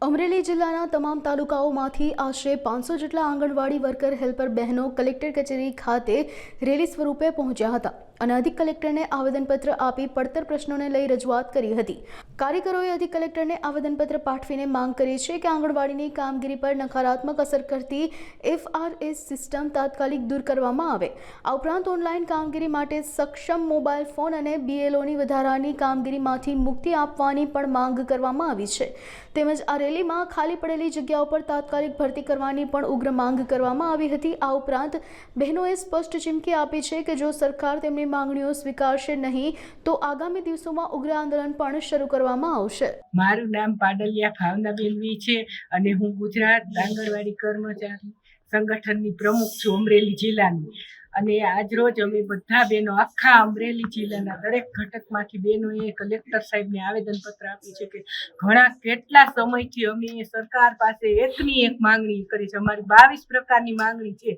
અમરેલી જિલ્લાના તમામ તાલુકાઓમાંથી આશરે 500 જેટલા આંગણવાડી વર્કર હેલ્પર બહેનો કલેક્ટર કચેરી ખાતે રેલી સ્વરૂપે પહોંચ્યા હતા અને અધિક કલેક્ટરને આવેદનપત્ર આપી પડતર પ્રશ્નોને લઈ રજૂઆત કરી હતી। કાર્યકરોએ અધિક કલેક્ટરને આવેદનપત્ર પાઠવીને માંગ કરી છે કે આંગણવાડીની કામગીરી પર નકારાત્મક અસર કરતી FRS સિસ્ટમ તાત્કાલિક દૂર કરવામાં આવે। આ ઉપરાંત ઓનલાઈન કામગીરી માટે સક્ષમ મોબાઈલ ફોન અને BLOની વધારાની કામગીરીમાંથી મુક્તિ આપવાની પણ માંગ કરવામાં આવી છે। તેમજ આ રેલીમાં ખાલી પડેલી જગ્યાઓ પર તાત્કાલિક ભરતી કરવાની પણ ઉગ્ર માંગ કરવામાં આવી હતી। આ ઉપરાંત બહેનોએ સ્પષ્ટ ચીમકી આપી છે કે જો સરકાર તેમની માંગણીઓ સ્વીકારશે નહીં તો આગામી દિવસોમાં ઉગ્ર આંદોલન પણ શરૂ કરવામાં આવશે। મારું નામ પાડલિયા ભાવનાબેન વી છે અને હું ગુજરાત આંગણવાડી કર્મચારી સંગઠનની પ્રમુખ છું અમરેલી જિલ્લાની। અને આજરોજ અમે બધા બહેનો આખા અમરેલી જિલ્લાના દરેક ઘટકમાંથી બહેનોએ કલેક્ટર સાહેબને આવેદનપત્ર આપ્યું છે કે કેટલા સમયથી અમે સરકાર પાસે એકની એક માંગણી કરી છે। અમારી 22 પ્રકારની માંગણી છે।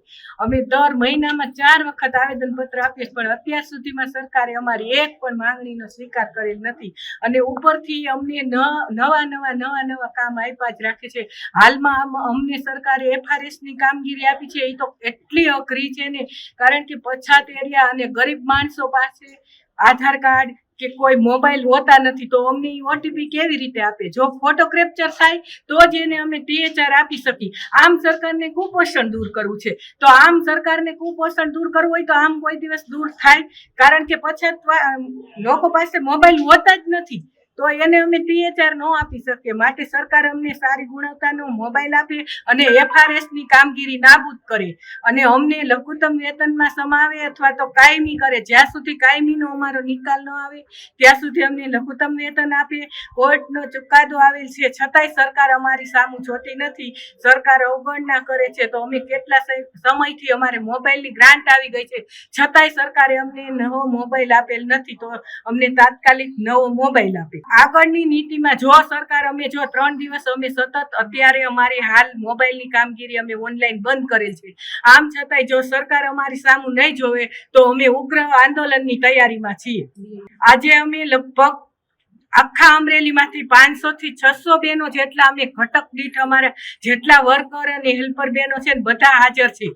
અમે દર મહિનામાં 4 વખત આવેદનપત્ર આપીએ પણ અત્યાર સુધીમાં સરકારે અમારી એક પણ માંગણીનો સ્વીકાર કરેલ નથી અને ઉપરથી અમને નવા કામ આપ્યા જ રાખે છે। હાલમાં અમને સરકારે FRSની કામગીરી આપી છે એ તો એટલી અઘરી છે ને, કારણ કે પછાત એરિયા અને ગરીબ માણસો પાસે આધાર કાર્ડ કે કોઈ મોબાઈલ હોતા નથી તો અમને OTP કેવી રીતે આપે? જો ફોટો કેપ્ચર થાય તો જ એને અમે THR આપી શકીએ। આમ સરકારને કુપોષણ દૂર કરવું છે તો આમ સરકારને કુપોષણ દૂર કરવું હોય તો આમ કોઈ દિવસ દૂર થાય? કારણ કે પછાત લોકો પાસે મોબાઈલ હોતા જ નથી તો એને અમે THR ન આપી શકીએ। માટે સરકાર અમને સારી ગુણવત્તાનો મોબાઈલ આપે અને FRSની કામગીરી નાબૂદ કરે અને અમને લઘુત્તમ વેતનમાં સમાવે અથવા તો કાયમી કરે। જ્યાં સુધી કાયમીનો અમારો નિકાલ ન આવે ત્યાં સુધી અમને લઘુત્તમ વેતન આપે। કોર્ટનો ચુકાદો આવેલ છે છતાંય સરકાર અમારી સામું જોતી નથી, સરકાર અવગણના કરે છે। તો અમે કેટલા સમયથી અમારે મોબાઈલની ગ્રાન્ટ આવી ગઈ છે છતાંય સરકારે અમને નવો મોબાઈલ આપેલ નથી તો અમને તાત્કાલિક નવો મોબાઈલ આપે। આગળની નીતિમાં જો સરકાર જો 3 દિવસ અમે સતત અત્યારે અમારી હાલ મોબાઈલની કામગીરી અમે ઓનલાઈન બંધ કરેલ છે, આમ છતાંય જો સરકાર અમારી સામું નહીં જોવે તો અમે ઉગ્ર આંદોલનની તૈયારીમાં છીએ। આજે અમે લગભગ આખા અમરેલીમાંથી 500 થી 600 બહેનો જેટલા અમે ઘટક દીઠ અમારા જેટલા વર્કર અને હેલ્પર બહેનો છે બધા હાજર છે।